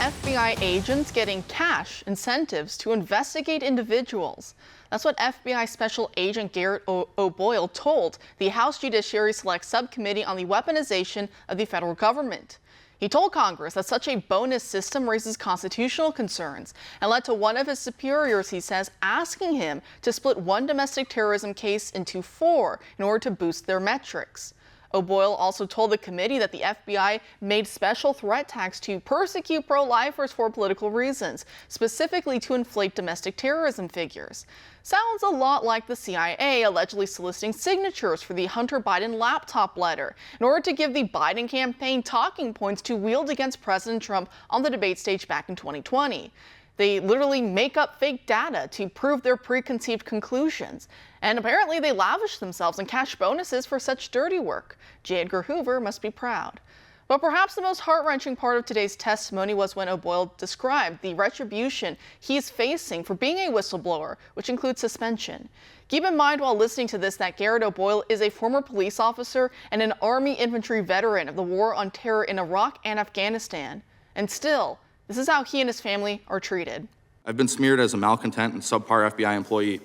FBI agents getting cash incentives to investigate individuals. That's what FBI Special Agent Garrett O'Boyle told the House Judiciary Select Subcommittee on the Weaponization of the Federal Government. He told Congress that such a bonus system raises constitutional concerns and led to one of his superiors, he says, asking him to split one domestic terrorism case into 4 in order to boost their metrics. O'Boyle also told the committee that the FBI made special threat tags to persecute pro-lifers for political reasons, specifically to inflate domestic terrorism figures. Sounds a lot like the CIA allegedly soliciting signatures for the Hunter Biden laptop letter in order to give the Biden campaign talking points to wield against President Trump on the debate stage back in 2020. They literally make up fake data to prove their preconceived conclusions. And apparently they lavish themselves in cash bonuses for such dirty work. J. Edgar Hoover must be proud. But perhaps the most heart-wrenching part of today's testimony was when O'Boyle described the retribution he's facing for being a whistleblower, which includes suspension. Keep in mind while listening to this that Garrett O'Boyle is a former police officer and an Army infantry veteran of the war on terror in Iraq and Afghanistan. And still, this is how he and his family are treated. I've been smeared as a malcontent and subpar FBI employee.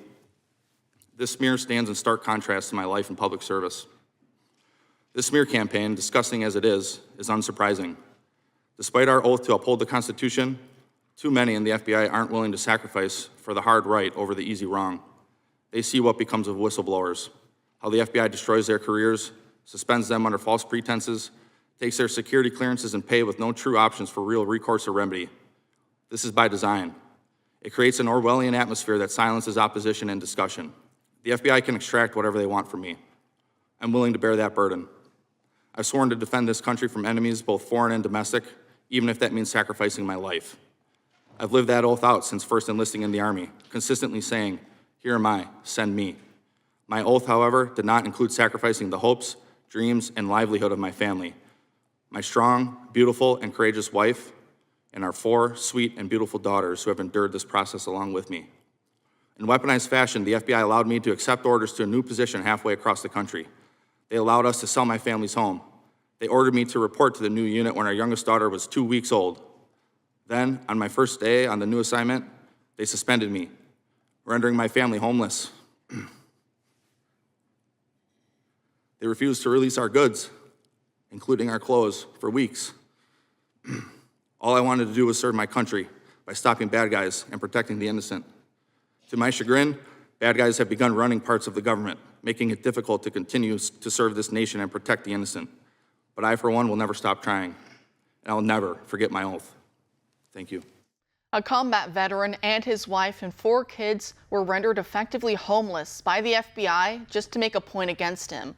This smear stands in stark contrast to my life in public service. This smear campaign, disgusting as it is unsurprising. Despite our oath to uphold the Constitution, too many in the FBI aren't willing to sacrifice for the hard right over the easy wrong. They see what becomes of whistleblowers, how the FBI destroys their careers, suspends them under false pretenses, takes their security clearances and pay with no true options for real recourse or remedy. This is by design. It creates an Orwellian atmosphere that silences opposition and discussion. The FBI can extract whatever they want from me. I'm willing to bear that burden. I've sworn to defend this country from enemies, both foreign and domestic, even if that means sacrificing my life. I've lived that oath out since first enlisting in the Army, consistently saying, "Here am I, send me." My oath, however, did not include sacrificing the hopes, dreams, and livelihood of my family, my strong, beautiful, and courageous wife, and our 4 sweet and beautiful daughters who have endured this process along with me. In weaponized fashion, the FBI allowed me to accept orders to a new position halfway across the country. They allowed us to sell my family's home. They ordered me to report to the new unit when our youngest daughter was 2 weeks old. Then, on my first day on the new assignment, they suspended me, rendering my family homeless. They refused to release our goods, including our clothes, for weeks. All I wanted to do was serve my country by stopping bad guys and protecting the innocent. To my chagrin, bad guys have begun running parts of the government, making it difficult to continue to serve this nation and protect the innocent. But I, for one, will never stop trying, and I'll never forget my oath. Thank you. A combat veteran and his wife and 4 kids were rendered effectively homeless by the FBI just to make a point against him.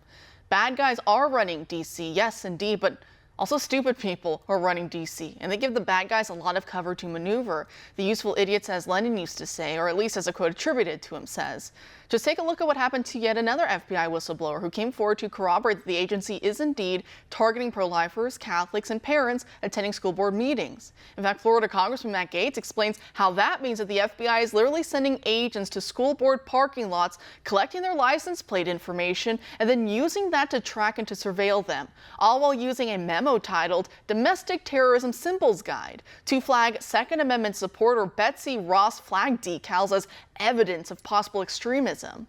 Bad guys are running D.C., yes, indeed, but also stupid people are running D.C., and they give the bad guys a lot of cover to maneuver. The useful idiots, as Lenin used to say, or at least as a quote attributed to him says. Just take a look at what happened to yet another FBI whistleblower who came forward to corroborate that the agency is indeed targeting pro-lifers, Catholics, and parents attending school board meetings. In fact, Florida Congressman Matt Gaetz explains how that means that the FBI is literally sending agents to school board parking lots, collecting their license plate information, and then using that to track and to surveil them, all while using a memo titled Domestic Terrorism Symbols Guide to flag Second Amendment support or Betsy Ross flag decals as evidence of possible extremism.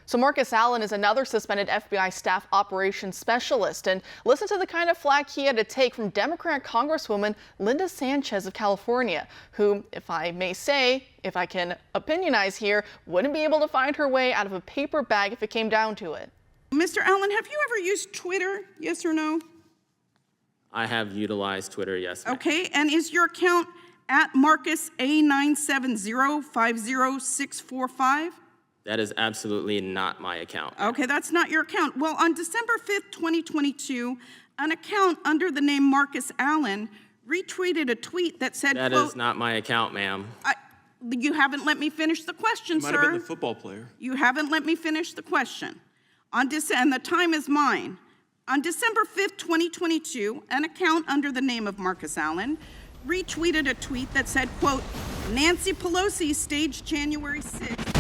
So Marcus Allen is another suspended FBI staff operations specialist, and listen to the kind of flack he had to take from Democrat Congresswoman Linda Sanchez of California, who, if I may say, if I can opinionize here, wouldn't be able to find her way out of a paper bag if it came down to it. Mr. Allen, have you ever used Twitter, yes or no? I have utilized Twitter, yes, ma'am. Okay, and is your account at Marcus A970-50645? That is absolutely not my account. Okay, that's not your account. Well, on December 5th, 2022, an account under the name Marcus Allen retweeted a tweet that said, That quote, is not my account, ma'am. You haven't let me finish the question, Might sir. have been the football player. You haven't let me finish the question. And the time is mine. On December 5th, 2022, an account under the name of Marcus Allen retweeted a tweet that said, quote, Nancy Pelosi staged January 6th